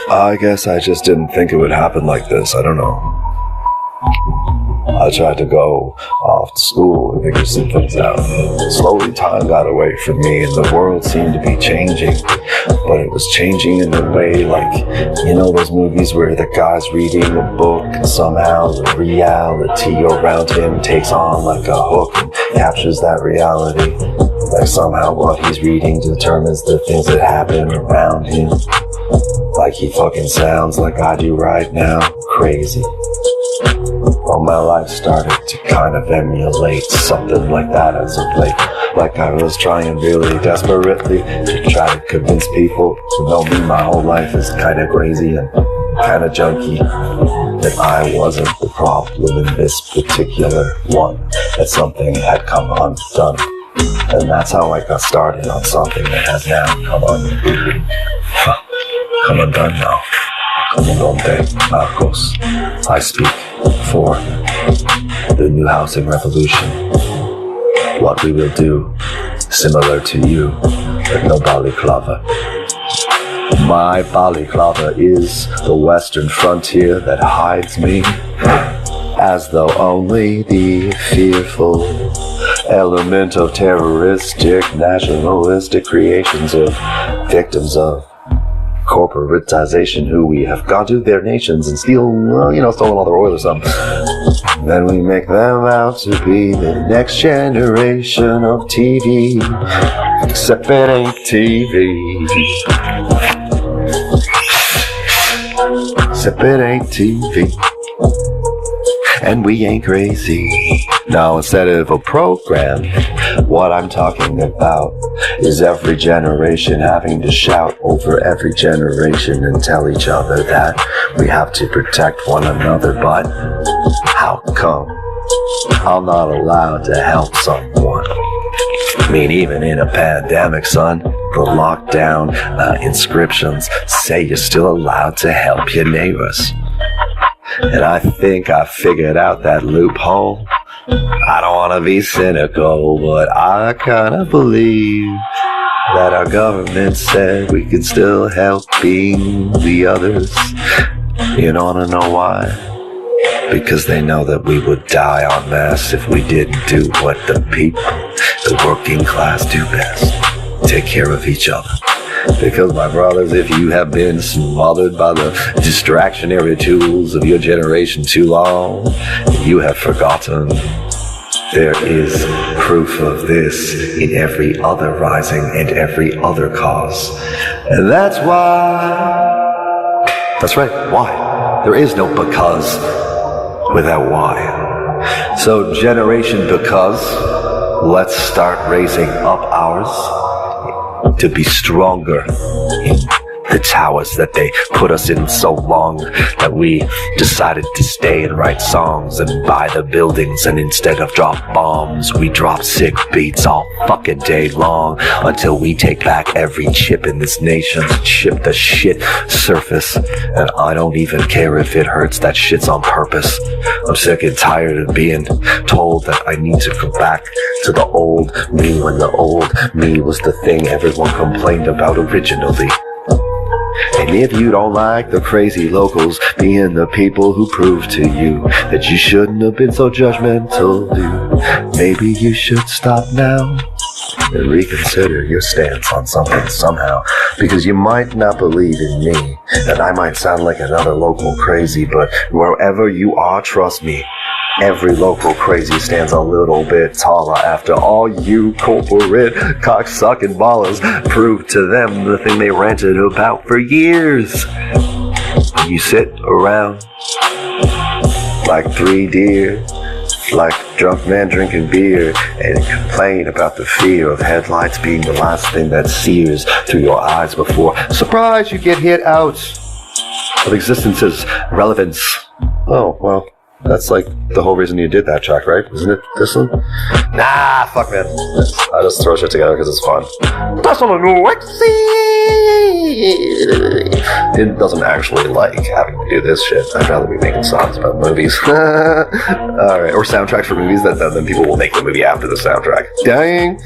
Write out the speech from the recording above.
I guess I just didn't think it would happen like this. I don't know. I tried to go off to school and figure some things out. Slowly time got away from me and the world seemed to be changing. But it was changing in a way like, you know those movies where the guy's reading a book and somehow the reality around him takes on like a hook and captures that reality. Like somehow what he's reading determines the things that happen around him. Like he fucking sounds like I do right now. Crazy. Well, my life started to kind of emulate something like that as of late. Like I was trying really desperately to try to convince people to know me my whole life is kind of crazy and kind of junky. That I wasn't the problem in this particular one. That something had come undone. And that's how I got started on something that has now come undone. Come undone now. Comandante Marcos. I speak for the new housing revolution. What we will do, similar to you, but no balaclava. My balaclava is the western frontier that hides me, as though only the fearful element of terroristic, nationalistic creations of victims of corporatization who we have gone to their nations and stolen all their oil or something. Then we make them out to be the next generation of TV. Except it ain't TV. Except it ain't TV. And we ain't crazy. Now instead of a program, what I'm talking about is every generation having to shout over every generation and tell each other that we have to protect one another. But how come I'm not allowed to help someone? I mean, even in a pandemic, son, the lockdown inscriptions say you're still allowed to help your neighbors. And I think I figured out that loophole. I don't want to be cynical, but I kind of believe that our government said we could still help being the others. You don't want to know why? Because they know that we would die en masse if we didn't do what the people, the working class, do best. Take care of each other. Because, my brothers, if you have been smothered by the distractionary tools of your generation too long, you have forgotten there is proof of this in every other rising and every other cause. And that's why. That's right, why? There is no because without why. So, generation because, let's start raising up ours to be stronger in the towers that they put us in so long that we decided to stay and write songs and buy the buildings, and instead of drop bombs, we drop sick beats all fucking day long until we take back every chip in this nation, chip the shit surface. And I don't even care if it hurts, that shit's on purpose. I'm sick and tired of being told that I need to go back to the old me when the old me was the thing everyone complained about originally. And if you don't like the crazy locals being the people who prove to you that you shouldn't have been so judgmental, dude, maybe you should stop now and reconsider your stance on something somehow. Because you might not believe in me, and I might sound like another local crazy, but wherever you are, trust me, every local crazy stands a little bit taller after all you corporate cocksucking ballers proved to them the thing they ranted about for years. You sit around like three deer, like a drunk man drinking beer, and complain about the fear of headlights being the last thing that sears through your eyes before, surprise, you get hit out of existence's relevance. Oh, well. That's like the whole reason you did that track, right? Isn't it Disslin? Nah, fuck man. I just throw shit together because it's fun. Disslin and Wixie! It doesn't actually like having to do this shit. I'd rather be making songs about movies. Alright, or soundtracks for movies that then people will make the movie after the soundtrack. Dang!